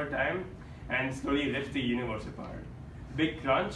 time and slowly rips the universe apart. Big crunch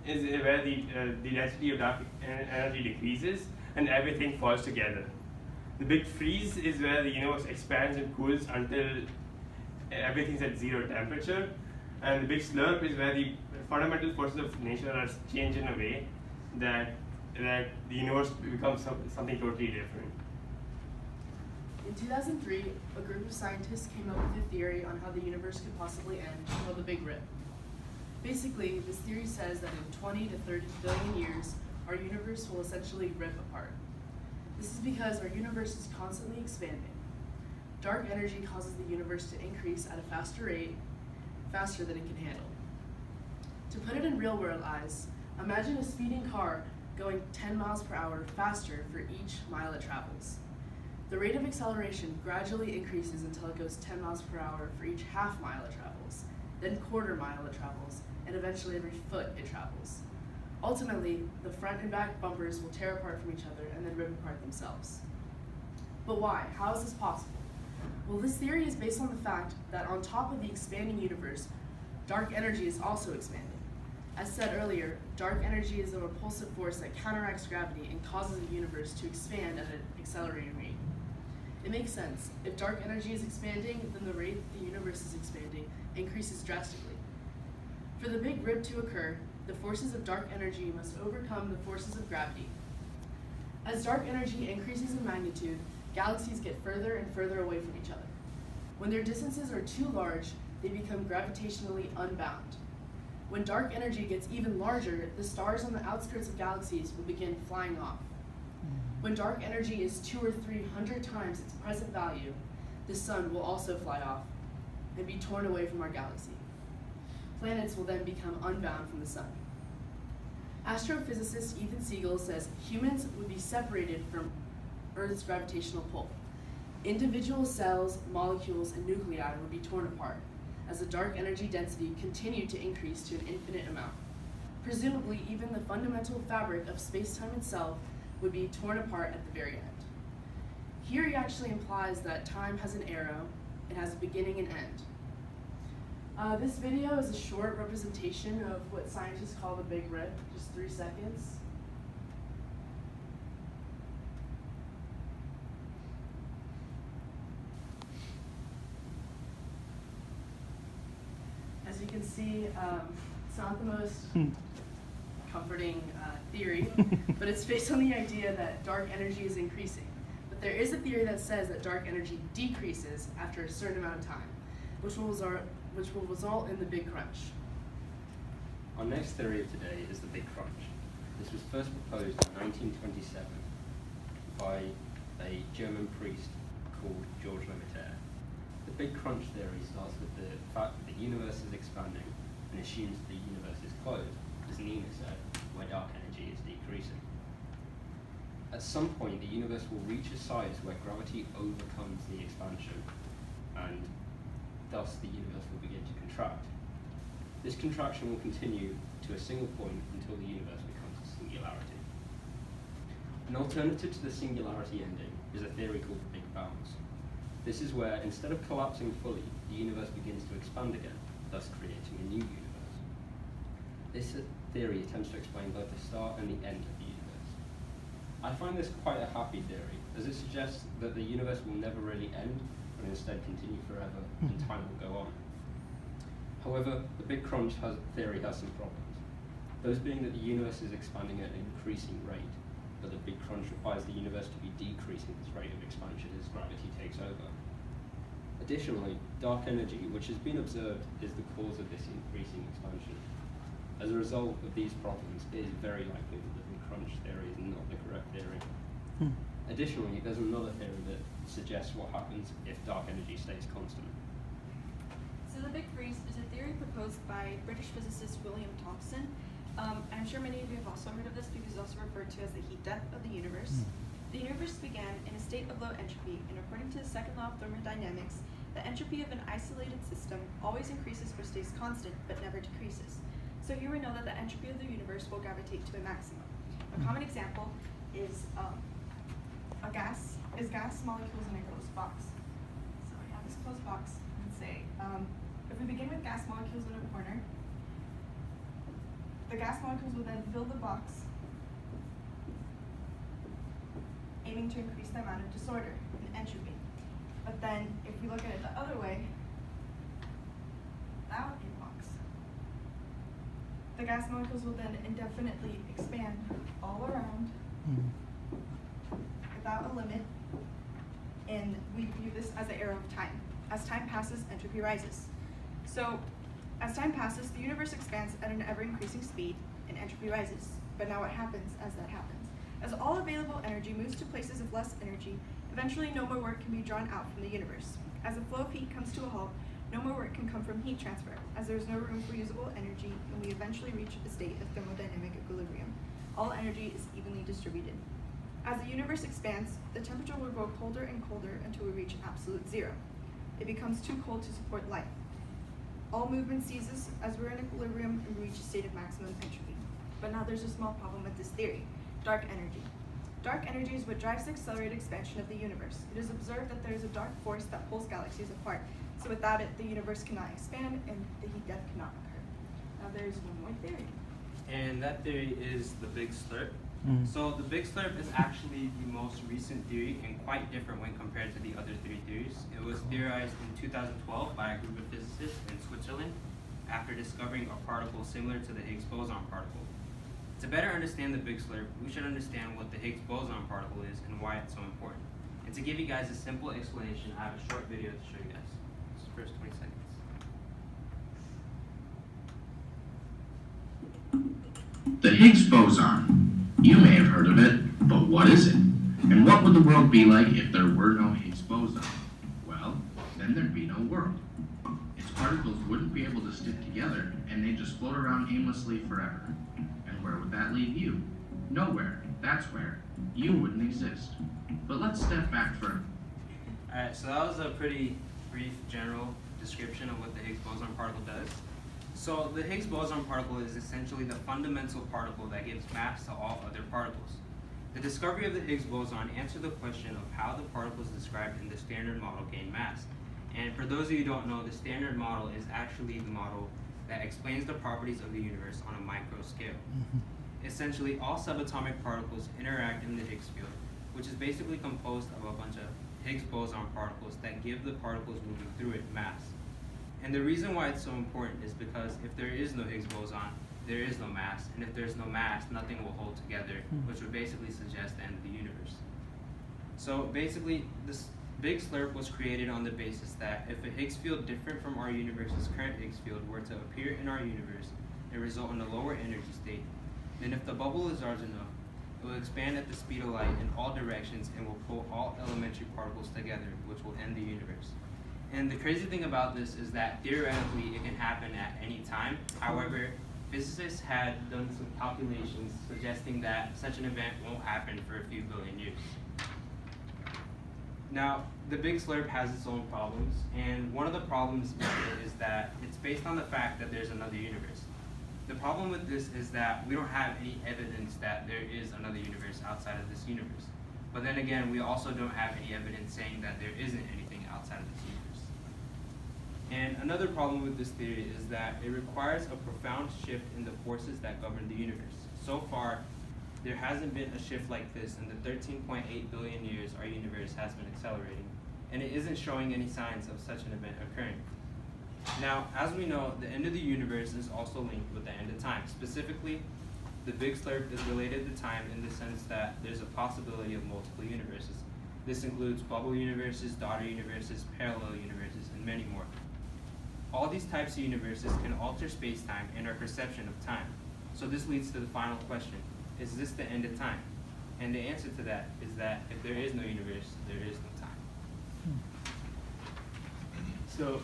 is where the density of dark energy decreases and everything falls together. The big freeze is where the universe expands and cools until everything's at zero temperature. And the big slurp is where the fundamental forces of nature are changed in a way that the universe becomes something totally different. In 2003, a group of scientists came up with a theory on how the universe could possibly end called the Big Rip. Basically, this theory says that in 20 to 30 billion years, our universe will essentially rip apart. This is because our universe is constantly expanding. Dark energy causes the universe to increase at a faster rate, faster than it can handle. To put it in real-world eyes, imagine a speeding car going 10 miles per hour faster for each mile it travels. The rate of acceleration gradually increases until it goes 10 miles per hour for each half mile it travels, then quarter mile it travels, and eventually every foot it travels. Ultimately, the front and back bumpers will tear apart from each other and then rip apart themselves. But why? How is this possible? Well, this theory is based on the fact that on top of the expanding universe, dark energy is also expanding. As said earlier, dark energy is a repulsive force that counteracts gravity and causes the universe to expand at an accelerating rate. It makes sense. If dark energy is expanding, then the rate the universe is expanding increases drastically. For the Big Rip to occur, the forces of dark energy must overcome the forces of gravity. As dark energy increases in magnitude, galaxies get further and further away from each other. When their distances are too large, they become gravitationally unbound. When dark energy gets even larger, the stars on the outskirts of galaxies will begin flying off. When dark energy is 200 or 300 times its present value, the sun will also fly off and be torn away from our galaxy. Planets will then become unbound from the sun. Astrophysicist Ethan Siegel says humans would be separated from Earth's gravitational pull. Individual cells, molecules, and nuclei would be torn apart as the dark energy density continued to increase to an infinite amount. Presumably, even the fundamental fabric of space-time itself would be torn apart at the very end. Here he actually implies that time has an arrow, it has a beginning and end. This video is a short representation of what scientists call the Big Rip, just 3 seconds. As you can see, it's not the most comforting theory, but it's based on the idea that dark energy is increasing. But there is a theory that says that dark energy decreases after a certain amount of time, which will result in the Big Crunch. Our next theory of today is the Big Crunch. This was first proposed in 1927 by a German priest called George Lemaitre. The Big Crunch theory starts with the fact that the universe is expanding and assumes the universe is closed, as Nina said, where dark energy is decreasing. At some point, the universe will reach a size where gravity overcomes the expansion, and thus the universe will begin to contract. This contraction will continue to a single point until the universe becomes a singularity. An alternative to the singularity ending is a theory called the Big Bounce. This is where, instead of collapsing fully, the universe begins to expand again, thus creating a new universe. This theory attempts to explain both the start and the end of the universe. I find this quite a happy theory, as it suggests that the universe will never really end, but instead continue forever, and time will go on. However, the Big Crunch theory has some problems. Those being that the universe is expanding at an increasing rate, but the Big Crunch requires the universe to be decreasing its rate of expansion as gravity takes over. Additionally, dark energy, which has been observed, is the cause of this increasing expansion. As a result of these problems, it is very likely that the Big Crunch theory is not the correct theory. Additionally, there's another theory that suggests what happens if dark energy stays constant. So the Big Freeze is a theory proposed by British physicist William Thomson. I'm sure many of you have also heard of this because it's also referred to as the heat death of the universe. The universe began in a state of low entropy, and according to the second law of thermodynamics, the entropy of an isolated system always increases or stays constant, but never decreases. So here we know that the entropy of the universe will gravitate to a maximum. A common example is gas molecules in a closed box. So we have this closed box, and say, if we gas molecules in a corner. The gas molecules will then fill the box, aiming to increase the amount of disorder and entropy. But then, if we look at it the other way, without a box, the gas molecules will then indefinitely expand all around without a limit, and we view this as the arrow of time. As time passes, entropy rises. So, as time passes, the universe expands at an ever-increasing speed, and entropy rises. But now what happens as that happens? As all available energy moves to places of less energy, eventually no more work can be drawn out from the universe. As the flow of heat comes to a halt, no more work can come from heat transfer, as there is no room for usable energy, and we eventually reach a state of thermodynamic equilibrium. All energy is evenly distributed. As the universe expands, the temperature will grow colder and colder until we reach absolute zero. It becomes too cold to support life. All movement ceases as we're in equilibrium and we reach a state of maximum entropy. But now there's a small problem with this theory: dark energy. Dark energy is what drives the accelerated expansion of the universe. It is observed that there is a dark force that pulls galaxies apart, so without it, the universe cannot expand and the heat death cannot occur. Now there's one more theory. And that theory is the Big Slurp. So the Big Slurp is actually the most recent theory and quite different when compared to the other three theories. It was theorized in 2012 by a group of physicists in Switzerland after discovering a particle similar to the Higgs boson particle. To better understand the Big Slurp, we should understand what the Higgs boson particle is and why it's so important. And to give you guys a simple explanation, I have a short video to show you guys. This is the first 20 seconds. The Higgs boson. You may have heard of it, but what is it? And what would the world be like if there were no Higgs boson? Well, then there'd be no world. Its particles wouldn't be able to stick together, and they'd just float around aimlessly forever. And where would that leave you? Nowhere. That's where. You wouldn't exist. But let's step back for... Alright, so that was a pretty brief general description of what the Higgs boson particle does. So the Higgs boson particle is essentially the fundamental particle that gives mass to all other particles. The discovery of the Higgs boson answered the question of how the particles described in the Standard Model gain mass. And for those of you who don't know, the Standard Model is actually the model that explains the properties of the universe on a micro scale. Essentially, all subatomic particles interact in the Higgs field, which is basically composed of a bunch of Higgs boson particles that give the particles moving through it mass. And the reason why it's so important is because if there is no Higgs boson, there is no mass, and if there's no mass, nothing will hold together, which would basically suggest the end of the universe. So basically, this Big Slurp was created on the basis that if a Higgs field different from our universe's current Higgs field were to appear in our universe and result in a lower energy state, then if the bubble is large enough, it will expand at the speed of light in all directions and will pull all elementary particles together, which will end the universe. And the crazy thing about this is that theoretically it can happen at any time. However, physicists had done some calculations suggesting that such an event won't happen for a few billion years. Now, the Big Slurp has its own problems, and one of the problems with it is that it's based on the fact that there's another universe. The problem with this is that we don't have any evidence that there is another universe outside of this universe. But then again, we also don't have any evidence saying that there isn't anything outside of this universe. And another problem with this theory is that it requires a profound shift in the forces that govern the universe. So far, there hasn't been a shift like this in the 13.8 billion years our universe has been accelerating, and it isn't showing any signs of such an event occurring. Now, as we know, the end of the universe is also linked with the end of time. Specifically, the Big Slurp is related to time in the sense that there's a possibility of multiple universes. This includes bubble universes, daughter universes, parallel universes, and many more. All these types of universes can alter space-time and our perception of time. So this leads to the final question: is this the end of time? And the answer to that is that if there is no universe, there is no time. So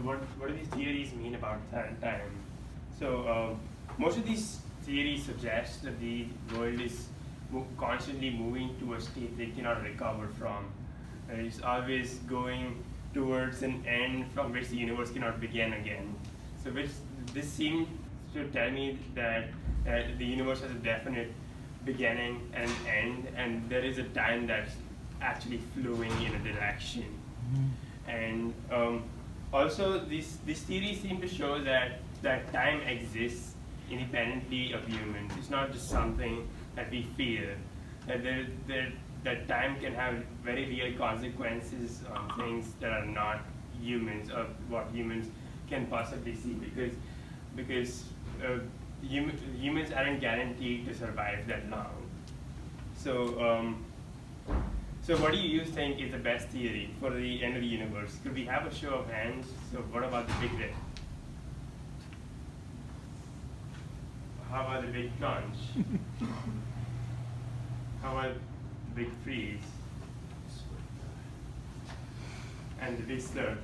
what do these theories mean about time? So most of these theories suggest that the world is constantly moving to a state they cannot recover from. It's always going towards an end from which the universe cannot begin again. So this seems to tell me that the universe has a definite beginning and end, and there is a time that's actually flowing in a direction. And Also, this theory seems to show that time exists independently of humans. It's not just something that we feel. That time can have very real consequences on things that are not humans, or what humans can possibly see, because humans aren't guaranteed to survive that long. So, so what do you think is the best theory for the end of the universe? Could we have a show of hands? So what about the Big Rip? How about the Big Crunch? How about the Big Freeze? And the Big Slurp?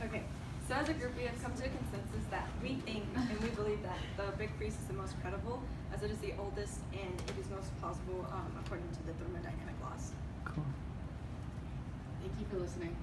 Okay, so as a group, we have come to a consensus that we think and we believe that the Big Freeze is the most credible, as it is the oldest and it is most plausible according to the thermodynamic laws. Thank you for listening.